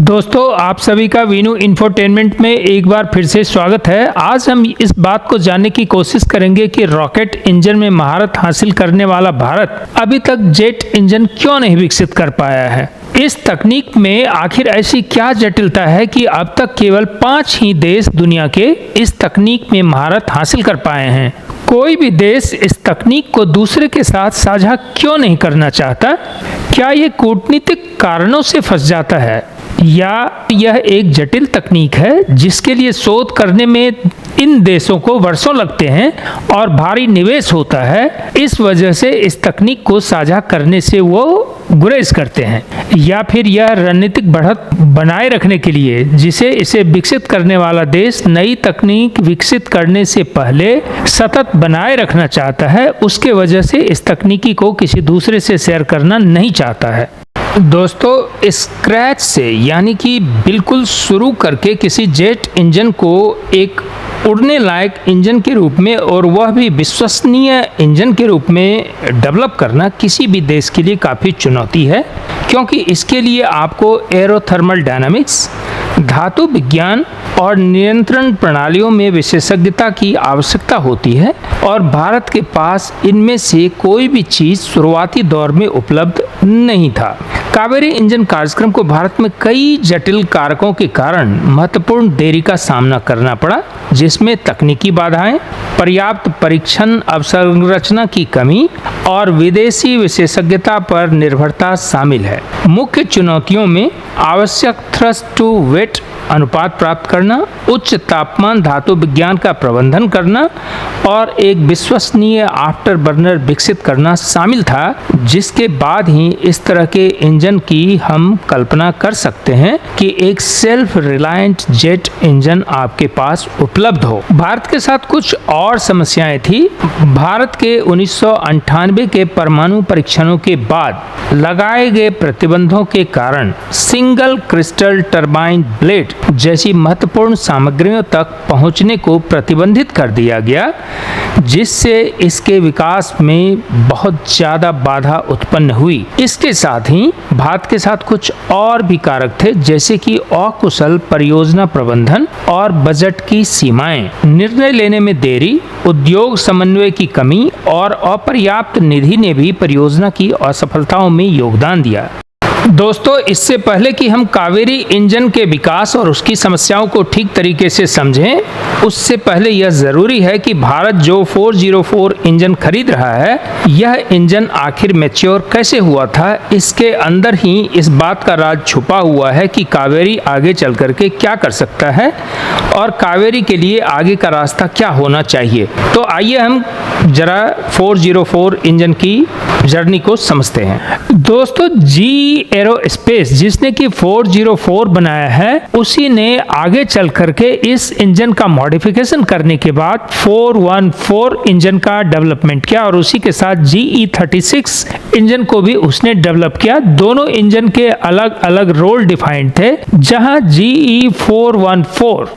दोस्तों, आप सभी का वीनू इंफोटेनमेंट में एक बार फिर से स्वागत है। आज हम इस बात को जानने की कोशिश करेंगे कि रॉकेट इंजन में महारत हासिल करने वाला भारत अभी तक जेट इंजन क्यों नहीं विकसित कर पाया है। इस तकनीक में आखिर ऐसी क्या जटिलता है कि अब तक केवल 5 ही देश दुनिया के इस तकनीक में महारत हासिल कर पाए हैं। कोई भी देश इस तकनीक को दूसरे के साथ साझा क्यों नहीं करना चाहता? क्या ये कूटनीतिक कारणों से फंस जाता है या यह एक जटिल तकनीक है जिसके लिए शोध करने में इन देशों को वर्षों लगते हैं और भारी निवेश होता है, इस वजह से इस तकनीक को साझा करने से वो गुरेज करते हैं? या फिर यह रणनीतिक बढ़त बनाए रखने के लिए जिसे इसे विकसित करने वाला देश नई तकनीक विकसित करने से पहले सतत बनाए रखना चाहता है, उसके वजह से इस तकनीकी को किसी दूसरे से शेयर करना नहीं चाहता है। दोस्तों, स्क्रैच से यानी कि बिल्कुल शुरू करके किसी जेट इंजन को एक उड़ने लायक इंजन के रूप में और वह भी विश्वसनीय इंजन के रूप में डेवलप करना किसी भी देश के लिए काफ़ी चुनौती है, क्योंकि इसके लिए आपको एरोथर्मल डायनामिक्स, धातु विज्ञान और नियंत्रण प्रणालियों में विशेषज्ञता की आवश्यकता होती है और भारत के पास इनमें से कोई भी चीज़ शुरुआती दौर में उपलब्ध नहीं था। कावेरी इंजन कार्यक्रम को भारत में कई जटिल कारकों के कारण महत्वपूर्ण देरी का सामना करना पड़ा, जिसमें तकनीकी बाधाएं, पर्याप्त परीक्षण अवसंरचना की कमी और विदेशी विशेषज्ञता पर निर्भरता शामिल है। मुख्य चुनौतियों में आवश्यक थ्रस्ट टू वेट अनुपात प्राप्त करना, उच्च तापमान धातु विज्ञान का प्रबंधन करना और एक विश्वसनीय आफ्टर बर्नर विकसित करना शामिल था, जिसके बाद ही इस तरह के इंजन की हम कल्पना कर सकते हैं कि एक सेल्फ रिलायंट जेट इंजन आपके पास उपलब्ध हो। भारत के साथ कुछ और समस्याएं थी। भारत के 1998 के परमाणु परीक्षणों के बाद लगाए गए प्रतिबंधों के कारण सिंगल क्रिस्टल टरबाइन ब्लेड जैसी महत्वपूर्ण सामग्रियों तक पहुंचने को प्रतिबंधित कर दिया गया, जिससे इसके विकास में बहुत ज़्यादा बाधा उत्पन्न हुई। इसके साथ ही भारत के साथ कुछ और भी कारक थे, जैसे कि अकुशल परियोजना प्रबंधन और बजट की सीमाएं, निर्णय लेने में देरी, उद्योग समन्वय की कमी और अपर्याप्त निधि ने भी परियोजना की असफलताओं में योगदान दिया। दोस्तों, इससे पहले कि हम कावेरी इंजन के विकास और उसकी समस्याओं को ठीक तरीके से समझें, उससे पहले यह ज़रूरी है कि भारत जो 404 इंजन खरीद रहा है, यह इंजन आखिर मैच्योर कैसे हुआ था। इसके अंदर ही इस बात का राज छुपा हुआ है कि कावेरी आगे चल करके क्या कर सकता है और कावेरी के लिए आगे का रास्ता क्या होना चाहिए। तो आइए हम जरा 404 इंजन की जर्नी को समझते हैं। दोस्तों, जी एरोस्पेस जिसने कि 404 बनाया है, उसी ने आगे चल करके इस इंजन का मॉडिफिकेशन करने के बाद 414 इंजन का डेवलपमेंट किया और उसी के साथ GE36 इंजन को भी उसने डेवलप किया। दोनों इंजन के अलग अलग रोल डिफाइंड थे, जहां GE 404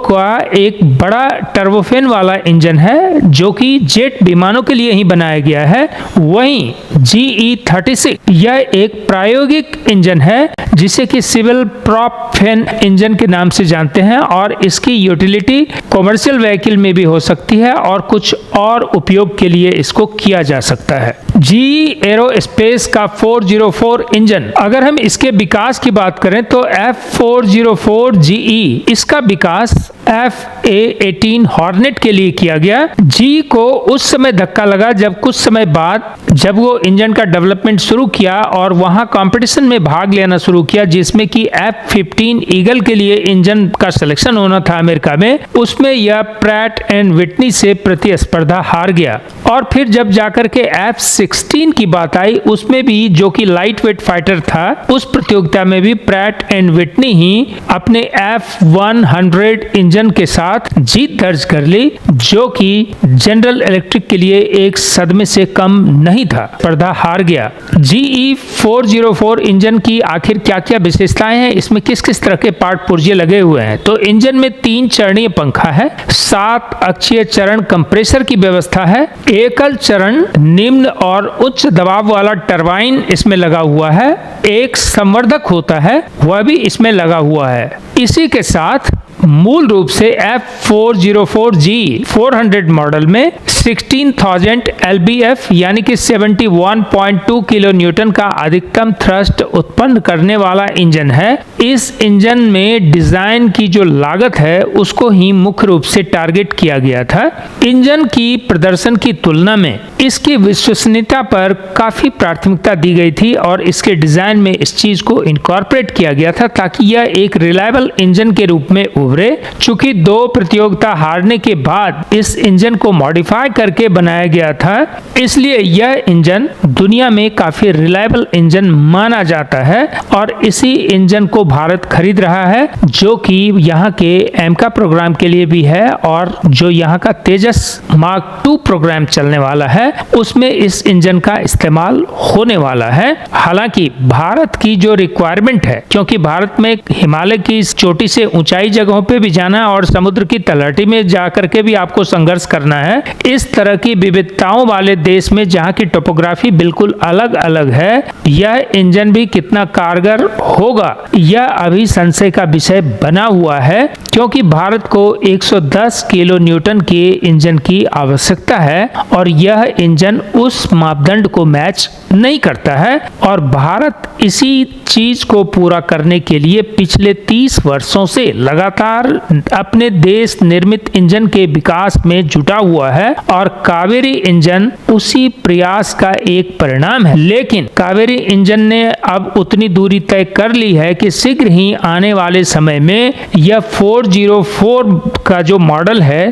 का एक बड़ा टर्बोफेन वाला इंजन है जो कि जेट विमानों के लिए ही बनाया गया है। वहीं GE36 यह एक प्रायोगिक इंजन है जिसे कि सिविल प्रॉप फैन इंजन के नाम से जानते हैं और इसकी यूटिलिटी कॉमर्शियल व्हीकल में भी हो सकती है और कुछ और उपयोग के लिए इसको किया जा सकता है। GE एरोस्पेस का 404 इंजन, अगर हम इसके विकास की बात करें तो F404 GE, इसका विकास FA-18 हॉर्नेट के लिए किया गया। GE को उस समय धक्का लगा जब कुछ समय बाद जब वो इंजन का डेवलपमेंट शुरू किया और वहां कंपटीशन में भाग लेना शुरू किया, जिसमें कि F-15 ईगल के लिए इंजन का सिलेक्शन होना था अमेरिका में, उसमें यह प्रैट एंड विटनी से प्रतिस्पर्धा हार गया। और फिर जब जाकर के F-16 की बात आई, उसमें भी जो कि लाइट वेट फाइटर था, उस प्रतियोगिता में भी प्रैट एंड विटनी ही अपने F-100 इंजन इंजन के साथ जीत दर्ज कर ली, जो कि जनरल इलेक्ट्रिक के लिए एक सदमे से कम नहीं था, पर्दा हार गया। GE 404 इंजन की आखिर क्या क्या विशेषताएं हैं, इसमें किस किस तरह के पार्ट पुर्जे लगे हुए हैं। तो इंजन में 3 चरणीय पंखा है, 7 अक्षीय चरण कंप्रेसर की व्यवस्था है, एकल चरण निम्न और उच्च दबाव वाला टरबाइन इसमें लगा हुआ है, एक संवर्धक होता है वह भी इसमें लगा हुआ है। इसी के साथ मूल रूप से F404G 400 मॉडल में 16,000 lbf यानी कि 71.2 किलो न्यूटन का अधिकतम थ्रस्ट उत्पन्न करने वाला इंजन है। इस इंजन में डिजाइन की जो लागत है उसको ही मुख्य रूप से टारगेट किया गया था। इंजन की प्रदर्शन की तुलना में इसकी विश्वसनीयता पर काफी प्राथमिकता दी गई थी और इसके डिजाइन में इस चीज को इनकॉर्पोरेट किया गया था ताकि यह एक रिलायबल इंजन के रूप में उभरे। चूंकि 2 प्रतियोगिता हारने के बाद इस इंजन को मॉडिफाई करके बनाया गया था, इसलिए यह इंजन दुनिया में काफी रिलायबल इंजन माना जाता है और इसी इंजन को भारत खरीद रहा है, जो कि यहाँ के एमका प्रोग्राम के लिए भी है और जो यहाँ का तेजस मार्क 2 प्रोग्राम चलने वाला है उसमें इस इंजन का इस्तेमाल होने वाला है। हालांकि भारत की जो रिक्वायरमेंट है, क्योंकि भारत में हिमालय की चोटी से ऊंचाई जगहों पे भी जाना और समुद्र की तलहटी में जाकर के भी आपको संघर्ष करना है, इस तरह की विविधताओं वाले देश में जहाँ की टोपोग्राफी बिल्कुल अलग अलग है, यह इंजन भी कितना कारगर होगा यह अभी संशय का विषय बना हुआ है, क्योंकि भारत को 110 किलो न्यूटन के इंजन की आवश्यकता है और यह इंजन उस मापदंड को मैच नहीं करता है और भारत इसी चीज को पूरा करने के लिए पिछले 30 वर्षों से लगातार अपने देश निर्मित इंजन के विकास में जुटा हुआ है और कावेरी इंजन उसी प्रयास का एक परिणाम है। लेकिन कावेरी इंजन ने अब उतनी दूरी तय कर ली है कि शीघ्र ही आने वाले समय में यह 404 का जो मॉडल है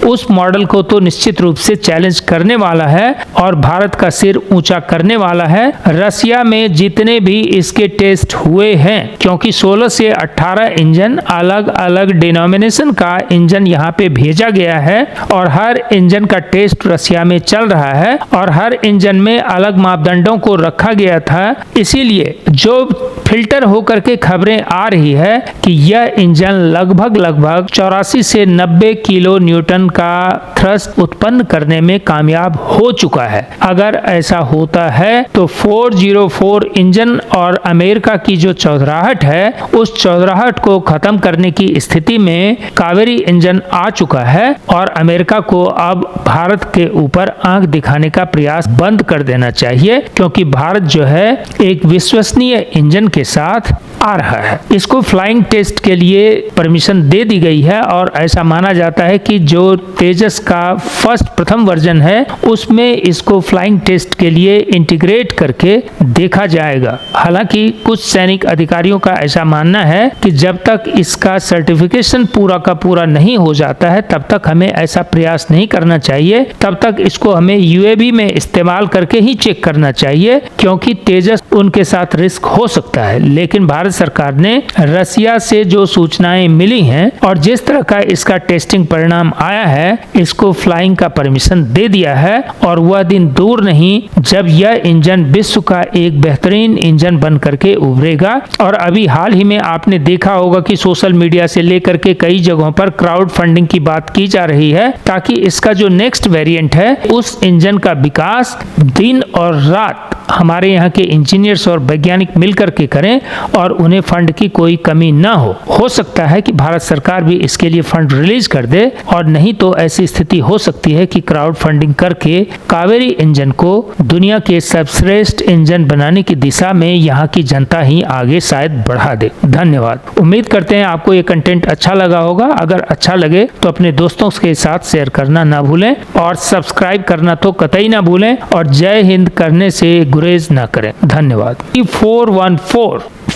उस मॉडल को तो निश्चित रूप से चैलेंज करने वाला है और भारत का सिर ऊंचा करने वाला है। रसिया में जितने भी इसके टेस्ट हुए हैं, क्योंकि 16 से 18 इंजन अलग अलग डिनोमिनेशन का इंजन यहाँ पे भेजा गया है और हर इंजन का टेस्ट रसिया में चल रहा है और हर इंजन में अलग मापदंडों को रखा गया था। इसीलिए जो फिल्टर होकर के खबरें आ रही है कि यह इंजन लगभग 84 से 90 किलो न्यूटन का थ्रस्ट उत्पन्न करने में कामयाब हो चुका है। अगर ऐसा होता है तो 404 इंजन और अमेरिका की जो चौधराहट है उस चौधराहट को खत्म करने की स्थिति में कावेरी इंजन आ चुका है और अमेरिका को अब भारत के ऊपर आंख दिखाने का प्रयास बंद कर देना चाहिए, क्योंकि भारत जो है एक विश्वसनीय इंजन के साथ आ रहा है। इसको फ्लाइंग टेस्ट के लिए परमिशन दे दी गई है और ऐसा माना जाता है कि जो तेजस का प्रथम वर्जन है उसमें इसको फ्लाइंग टेस्ट के लिए इंटीग्रेट करके देखा जाएगा। हालांकि कुछ सैनिक अधिकारियों का ऐसा मानना है कि जब तक इसका सर्टिफिकेशन पूरा का पूरा नहीं हो जाता है तब तक हमें ऐसा प्रयास नहीं करना चाहिए, तब तक इसको हमें यूएवी में इस्तेमाल करके ही चेक करना चाहिए, क्योंकि तेजस उनके साथ रिस्क हो सकता है। लेकिन भारत सरकार ने रसिया से जो सूचनाएं मिली हैं और जिस तरह का इसका टेस्टिंग परिणाम आया है, इसको फ्लाइंग का परमिशन दे दिया है और वह दिन दूर नहीं जब यह इंजन विश्व का एक बेहतरीन इंजन बन करके उभरेगा। और अभी हाल ही में आपने देखा होगा कि सोशल मीडिया से लेकर के कई जगहों पर क्राउड फंडिंग की बात की जा रही है ताकि इसका जो नेक्स्ट वेरिएंट है उस इंजन का विकास दिन और रात हमारे यहाँ के इंजीनियर्स और वैज्ञानिक मिलकर के करें और उन्हें फंड की कोई कमी ना हो सकता है कि भारत सरकार भी इसके लिए फंड रिलीज कर दे और नहीं तो ऐसी स्थिति हो सकती है कि क्राउड फंडिंग करके कावेरी इंजन को दुनिया के सर्वश्रेष्ठ इंजन बनाने की दिशा में यहाँ की जनता ही आगे शायद बढ़ा दे। धन्यवाद। उम्मीद करते हैं आपको ये कंटेंट अच्छा लगा होगा। अगर अच्छा लगे तो अपने दोस्तों के साथ शेयर करना ना भूलें और सब्सक्राइब करना तो कतई ना भूलें और जय हिंद करने से गुरेज ना करें। धन्यवाद।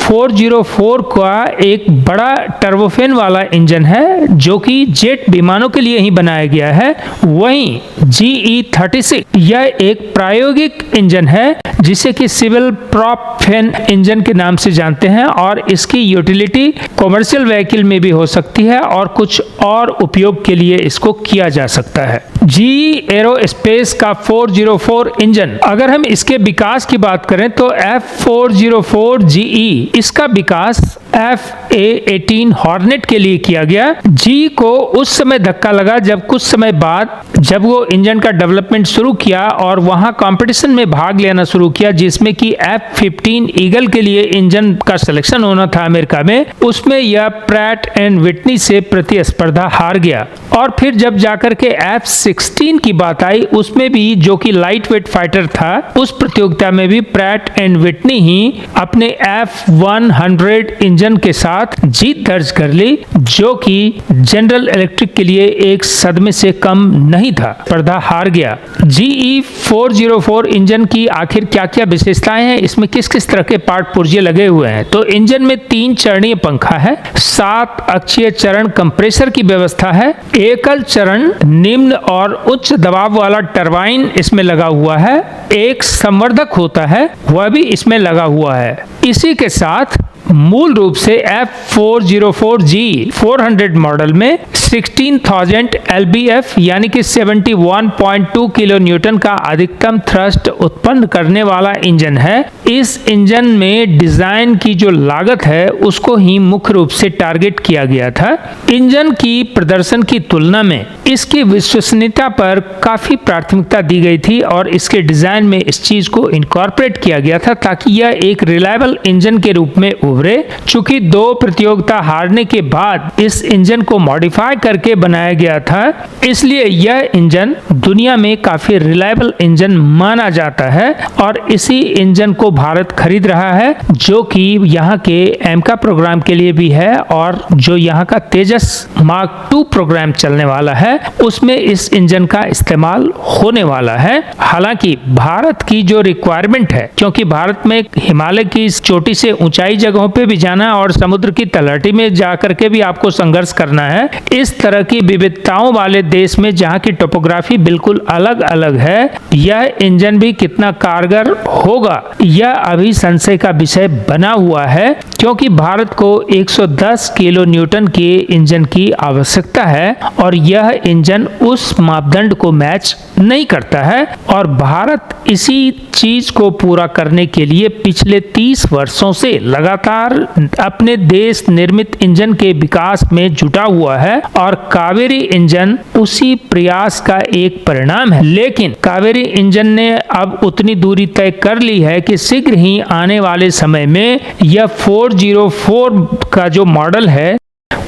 404 का एक बड़ा टर्बोफेन वाला इंजन है जो कि जेट विमानों के लिए ही बनाया गया है। वहीं GE 36 यह एक प्रायोगिक इंजन है जिसे कि सिविल प्रॉप फैन इंजन के नाम से जानते हैं और इसकी यूटिलिटी कॉमर्शियल व्हीकल में भी हो सकती है और कुछ और उपयोग के लिए इसको किया जा सकता है। GE एरोस्पेस का 404 इंजन, अगर हम इसके विकास की बात करें तो F404 GE, इसका विकास FA-18 हॉर्नेट के लिए किया गया। GE को उस समय धक्का लगा जब कुछ समय बाद जब वो इंजन का डेवलपमेंट शुरू किया और वहां कंपटीशन में भाग लेना शुरू किया जिसमें कि F-15 ईगल के लिए इंजन का सिलेक्शन होना था अमेरिका में, उसमें यह प्रैट एंड विटनी से प्रतिस्पर्धा हार गया। और फिर जब जाकर के F-16 की बात आई, उसमें भी जो कि लाइट वेट फाइटर था, उस प्रतियोगिता में भी प्रैट एंड विटनी ही अपने F-100 इंजन के साथ जीत दर्ज कर ली, जो कि जनरल इलेक्ट्रिक के लिए एक सदमे से कम नहीं था, स्पर्धा हार गया। GE 404 इंजन की आखिर क्या क्या विशेषताएं हैं, इसमें किस किस तरह के पार्ट पुर्जे लगे हुए हैं? तो इंजन में 3 चरणीय पंखा है, 7 अक्षीय चरण कंप्रेसर की व्यवस्था है, एकल चरण निम्न और उच्च दबाव वाला टरबाइन इसमें लगा हुआ है, एक संवर्धक होता है वह भी इसमें लगा हुआ है। इसी के साथ मूल रूप से F404G 400 मॉडल में 16,000 lbf यानी कि 71.2 किलो न्यूटन का अधिकतम थ्रस्ट उत्पन्न करने वाला इंजन है। इस इंजन में डिजाइन की जो लागत है उसको ही मुख्य रूप से टारगेट किया गया था। इंजन की प्रदर्शन की तुलना में इसकी विश्वसनीयता पर काफी प्राथमिकता दी गई थी और इसके डिजाइन में इस चीज को इनकॉर्पोरेट किया गया था ताकि यह एक रिलायबल इंजन के रूप में उभरे। चूंकि 2 प्रतियोगिता हारने के बाद इस इंजन को मॉडिफाई करके बनाया गया था, इसलिए यह इंजन दुनिया में काफी रिलायबल इंजन माना जाता है और इसी इंजन को भारत खरीद रहा है, जो कि यहाँ के एमका प्रोग्राम के लिए भी है और जो यहाँ का तेजस मार्क 2 प्रोग्राम चलने वाला है उसमें इस इंजन का इस्तेमाल होने वाला है। हालांकि भारत की जो रिक्वायरमेंट है, क्योंकि भारत में हिमालय की चोटी से ऊंचाई जगहों पे भी जाना है और समुद्र की तलहटी में जाकर के भी आपको संघर्ष करना है, इस तरह की विविधताओं वाले देश में जहाँ की टोपोग्राफी बिल्कुल अलग अलग है, यह इंजन भी कितना कारगर होगा यह अभी संशय का विषय बना हुआ है, क्योंकि भारत को 110 किलो न्यूटन के इंजन की आवश्यकता है और यह इंजन उस मापदंड को मैच नहीं करता है और भारत इसी चीज को पूरा करने के लिए पिछले 30 वर्षों से लगातार अपने देश निर्मित इंजन के विकास में जुटा हुआ है और कावेरी इंजन उसी प्रयास का एक परिणाम है। लेकिन कावेरी इंजन ने अब उतनी दूरी तय कर ली है कि शीघ्र ही आने वाले समय में यह 404 का जो मॉडल है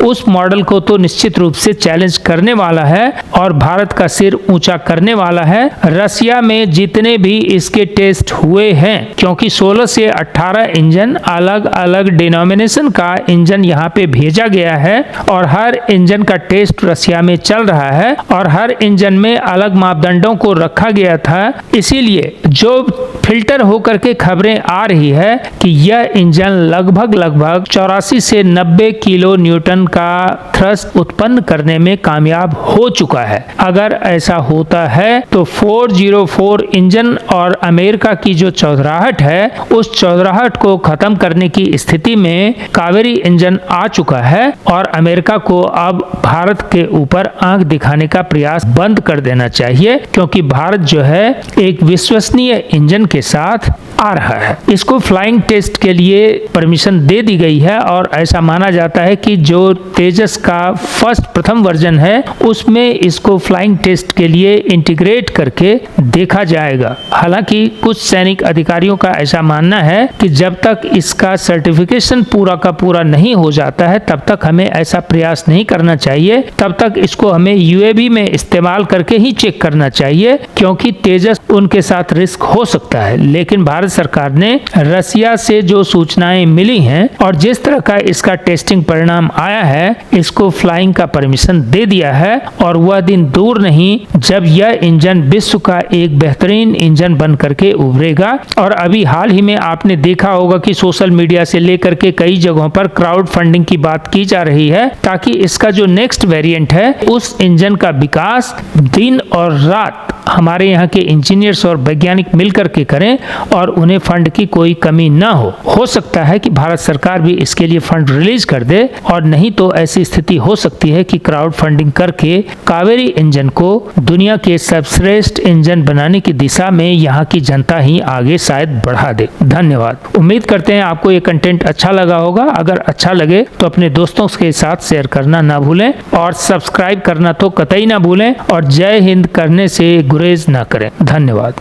उस मॉडल को तो निश्चित रूप से चैलेंज करने वाला है और भारत का सिर ऊंचा करने वाला है। रसिया में जितने भी इसके टेस्ट हुए हैं, क्योंकि 16 से 18 इंजन अलग अलग डिनोमिनेशन का इंजन यहाँ पे भेजा गया है और हर इंजन का टेस्ट रसिया में चल रहा है और हर इंजन में अलग मापदंडों को रखा गया था। इसीलिए जो फिल्टर होकर के खबरें आ रही है कि यह इंजन लगभग 84 से 90 किलो न्यूटन का थ्रस्ट उत्पन्न करने में कामयाब हो चुका है। अगर ऐसा होता है तो 404 इंजन और अमेरिका की जो चौधराहट है उस चौधराहट को खत्म करने की स्थिति में कावेरी इंजन आ चुका है और अमेरिका को अब भारत के ऊपर आंख दिखाने का प्रयास बंद कर देना चाहिए, क्योंकि भारत जो है एक विश्वसनीय इंजन के साथ आ रहा है। इसको फ्लाइंग टेस्ट के लिए परमिशन दे दी गई है और ऐसा माना जाता है कि जो तेजस का प्रथम वर्जन है उसमें इसको फ्लाइंग टेस्ट के लिए इंटीग्रेट करके देखा जाएगा। हालांकि कुछ सैनिक अधिकारियों का ऐसा मानना है कि जब तक इसका सर्टिफिकेशन पूरा का पूरा नहीं हो जाता है तब तक हमें ऐसा प्रयास नहीं करना चाहिए, तब तक इसको हमें यूएवी में इस्तेमाल करके ही चेक करना चाहिए, क्योंकि तेजस उनके साथ रिस्क हो सकता है। लेकिन भारत सरकार ने रसिया से जो सूचनाएं मिली हैं और जिस तरह का इसका टेस्टिंग परिणाम आया है इसको फ्लाइंग का परमिशन दे दिया है और वह दिन दूर नहीं जब यह इंजन विश्व का एक बेहतरीन इंजन बन करके उभरेगा। और अभी हाल ही में आपने देखा होगा कि सोशल मीडिया से लेकर के कई जगहों पर क्राउड फंडिंग की बात की जा रही है ताकि इसका जो नेक्स्ट वेरिएंट है उस इंजन का विकास दिन और रात हमारे यहाँ के इंजीनियर्स और वैज्ञानिक मिलकर के करें और उन्हें फंड की कोई कमी ना हो सकता है कि भारत सरकार भी इसके लिए फंड रिलीज कर दे और नहीं तो ऐसी स्थिति हो सकती है कि क्राउड फंडिंग करके कावेरी इंजन को दुनिया के सर्वश्रेष्ठ इंजन बनाने की दिशा में यहाँ की जनता ही आगे शायद बढ़ा दे। धन्यवाद। उम्मीद करते हैं आपको ये कंटेंट अच्छा लगा होगा। अगर अच्छा लगे तो अपने दोस्तों के साथ शेयर करना ना भूलें और सब्सक्राइब करना तो कतई ना भूलें और जय हिंद करने से गुरेज ना करें। धन्यवाद।